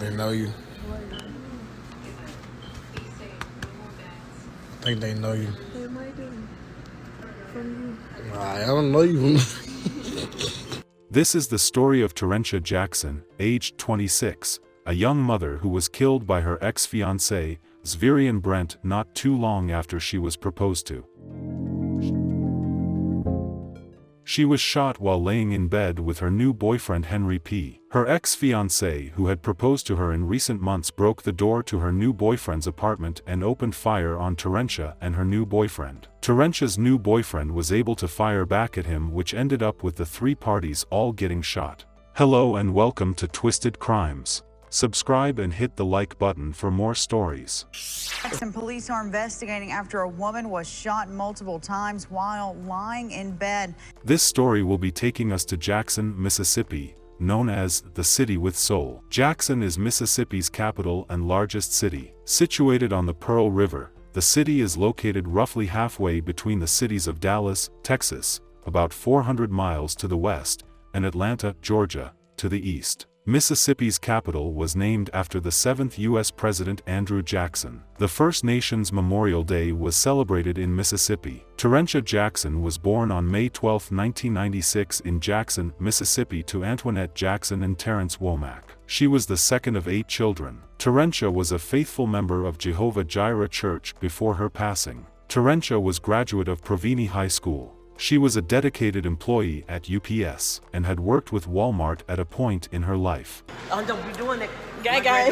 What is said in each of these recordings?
they know you? Think they know you? They might do. From you. I don't know you. This is the story of Terrencia Jackson, aged 26, a young mother who was killed by her ex-fiancé, Zverian Brent, not too long after she was proposed to. She was shot while laying in bed with her new boyfriend Henry P. Her ex-fiancé, who had proposed to her in recent months, broke the door to her new boyfriend's apartment and opened fire on Terrencia and her new boyfriend. Terrencia's new boyfriend was able to fire back at him, which ended up with the three parties all getting shot. Hello and welcome to Twisted Crimes. Subscribe and hit the like button for more stories. Jackson police are investigating after a woman was shot multiple times while lying in bed. This story will be taking us to Jackson, Mississippi, known as the City with Soul. Jackson is Mississippi's capital and largest city. Situated on the Pearl River, the city is located roughly halfway between the cities of Dallas, Texas, about 400 miles to the west, and Atlanta, Georgia, to the east. Mississippi's capital was named after the 7th U.S. President Andrew Jackson. The First Nations Memorial Day was celebrated in Mississippi. Terrencia Jackson was born on May 12, 1996 in Jackson, Mississippi to Antoinette Jackson and Terrence Womack. She was the second of 8 children. Terrencia was a faithful member of Jehovah Jireh Church before her passing. Terrencia was graduate of Provini High School. She was a dedicated employee at UPS and had worked with Walmart at a point in her life. Oh, don't be doing that. Gang, gang.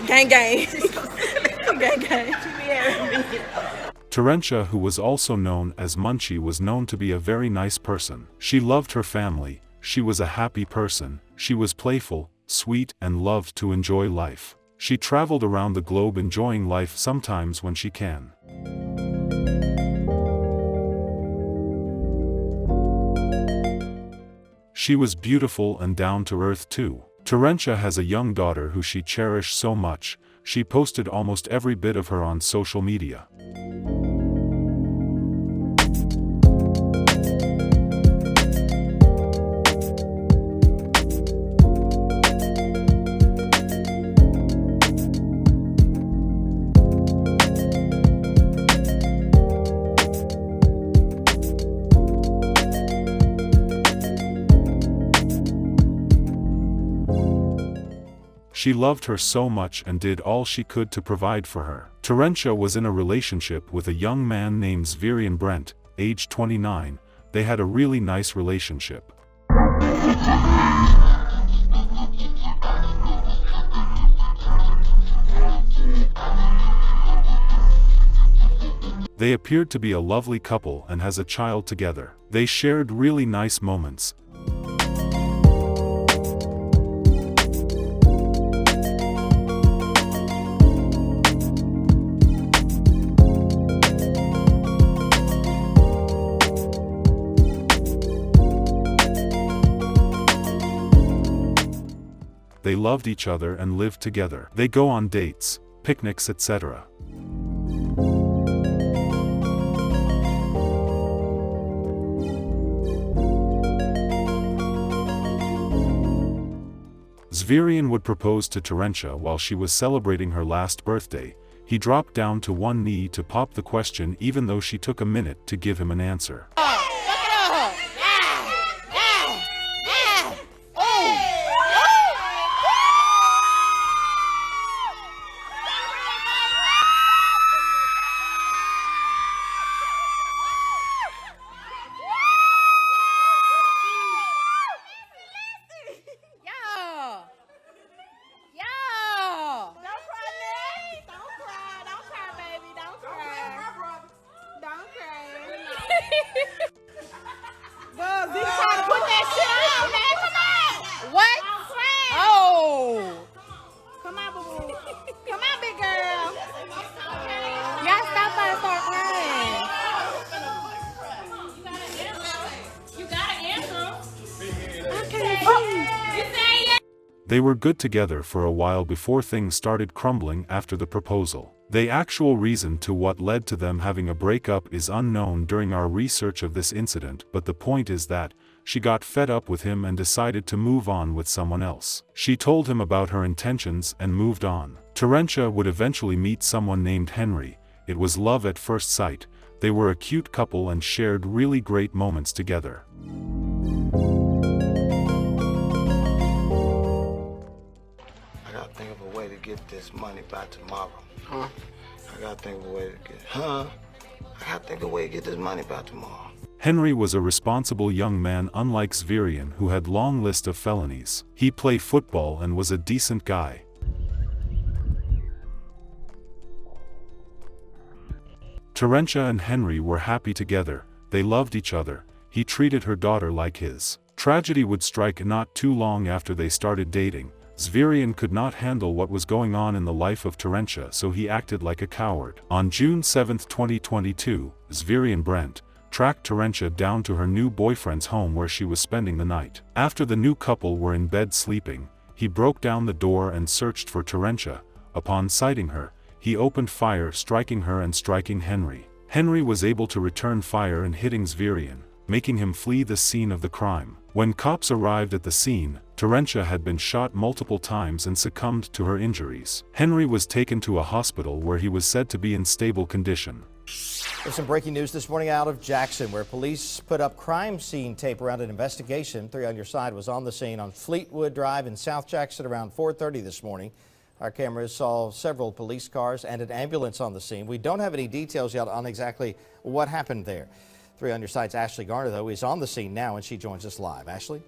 Gang, gang. Gang, gang. Terrencia, who was also known as Munchie, was known to be a very nice person. She loved her family, she was a happy person, she was playful, sweet, and loved to enjoy life. She traveled around the globe enjoying life sometimes when she can. She was beautiful and down to earth too. Terrencia has a young daughter who she cherished so much, she posted almost every bit of her on social media. She loved her so much and did all she could to provide for her. Terrencia was in a relationship with a young man named Zverian Brent, age 29. They had a really nice relationship. They appeared to be a lovely couple and has a child together. They shared really nice moments. They loved each other and lived together. They go on dates, picnics, etc. Zverian would propose to Terrencia while she was celebrating her last birthday. He dropped down to one knee to pop the question, even though she took a minute to give him an answer. They were good together for a while before things started crumbling after the proposal. The actual reason to what led to them having a breakup is unknown during our research of this incident, but the point is that she got fed up with him and decided to move on with someone else. She told him about her intentions and moved on. Terrencia would eventually meet someone named Henry. It was love at first sight. They were a cute couple and shared really great moments together. I gotta think of a way to get this money by tomorrow. I gotta think of a way to get this money by tomorrow. Henry was a responsible young man, unlike Zverian, who had long list of felonies. He played football and was a decent guy. Terrencia and Henry were happy together. They loved each other. He treated her daughter like his. Tragedy would strike not too long after they started dating. Zverian could not handle what was going on in the life of Terrencia, so he acted like a coward. On June 7, 2022, Zverian Brent tracked Terrencia down to her new boyfriend's home where she was spending the night. After the new couple were in bed sleeping, he broke down the door and searched for Terrencia. Upon sighting her, he opened fire, striking her and striking Henry. Henry was able to return fire and hitting Zverian, making him flee the scene of the crime. When cops arrived at the scene, Terrencia had been shot multiple times and succumbed to her injuries. Henry was taken to a hospital where he was said to be in stable condition. There's some breaking news this morning out of Jackson, where police put up crime scene tape around an investigation. 3 on Your Side was on the scene on Fleetwood Drive in South Jackson around 4:30 this morning. Our cameras saw several police cars and an ambulance on the scene. We don't have any details yet on exactly what happened there. 3 on Your Side's Ashley Garner, though, is on the scene now, and she joins us live. Ashley?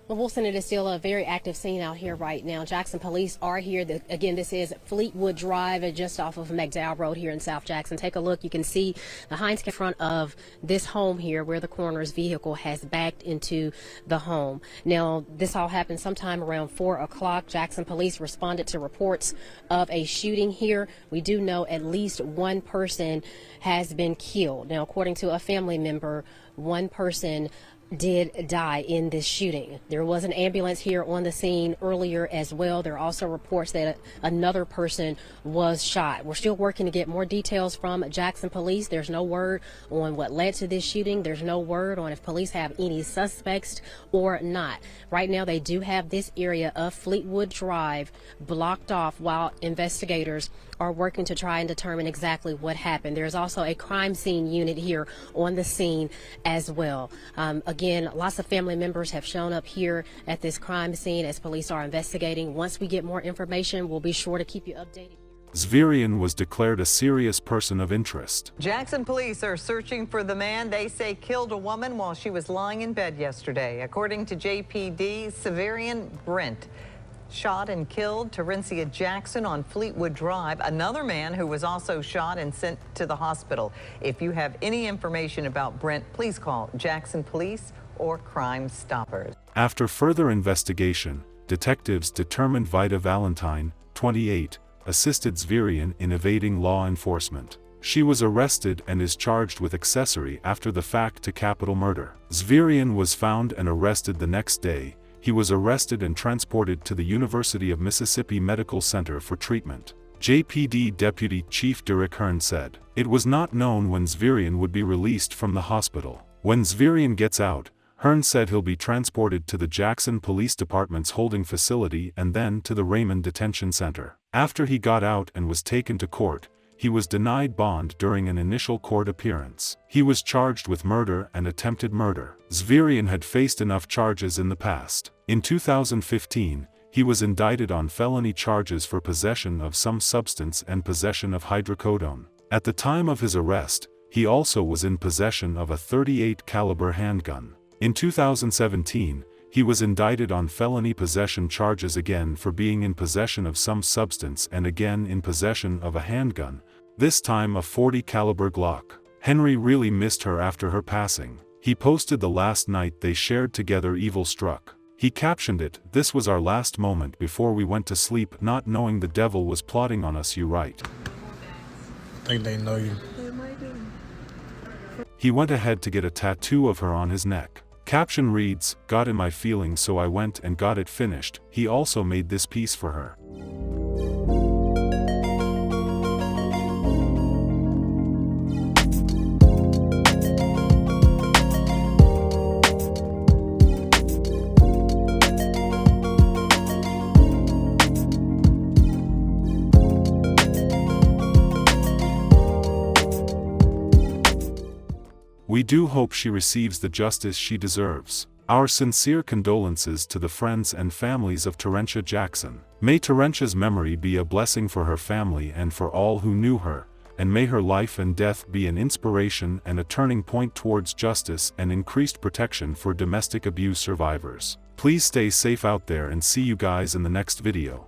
Well, Wilson, it is still a very active scene out here right now. Jackson police are here. Again, this is Fleetwood Drive, just off of McDowell Road here in South Jackson. Take a look. You can see the Heinz in front of this home here where the coroner's vehicle has backed into the home. Now, this all happened sometime around 4 o'clock. Jackson police responded to reports of a shooting here. We do know at least one person has been killed. Now, according to a family member, one person did die in this shooting. There was an ambulance here on the scene earlier as well. There are also reports that another person was shot. We're still working to get more details from Jackson police. There's no word on what led to this shooting. There's no word on if police have any suspects or not. Right now, they do have this area of Fleetwood Drive blocked off while investigators are working to try and determine exactly what happened. There's also a crime scene unit here on the scene as well. Again, lots of family members have shown up here at this crime scene as police are investigating. Once we get more information, we'll be sure to keep you updated. Zverian was declared a serious person of interest. Jackson police are searching for the man they say killed a woman while she was lying in bed yesterday. According to JPD, Zverian Brent shot and killed Terrencia Jackson on Fleetwood Drive. Another man who was also shot and sent to the hospital. If you have any information about Brent, please call Jackson Police or Crime Stoppers. After further investigation, detectives determined Vida Valentine, 28, assisted Zverian in evading law enforcement. She was arrested and is charged with accessory after the fact to capital murder. Zverian was found and arrested the next day. He was arrested and transported to the University of Mississippi Medical Center for treatment. JPD Deputy Chief Derek Hearn said, "It was not known when Zverian would be released from the hospital. When Zverian gets out," Hearn said, "he'll be transported to the Jackson Police Department's holding facility and then to the Raymond Detention Center." After he got out and was taken to court, he was denied bond during an initial court appearance. He was charged with murder and attempted murder. Zverian had faced enough charges in the past. In 2015, he was indicted on felony charges for possession of some substance and possession of hydrocodone. At the time of his arrest, he also was in possession of a .38 caliber handgun. In 2017, he was indicted on felony possession charges again for being in possession of some substance and again in possession of a handgun, this time a .40 caliber Glock. Henry really missed her after her passing. He posted the last night they shared together evil struck. He captioned it, "This was our last moment before we went to sleep, not knowing the devil was plotting on us, you right." Think they know you. He went ahead to get a tattoo of her on his neck. Caption reads, "Got in my feelings so I went and got it finished." He also made this piece for her. We do hope she receives the justice she deserves. Our sincere condolences to the friends and families of Terrencia Jackson. May Terrencia's memory be a blessing for her family and for all who knew her, and may her life and death be an inspiration and a turning point towards justice and increased protection for domestic abuse survivors. Please stay safe out there and see you guys in the next video.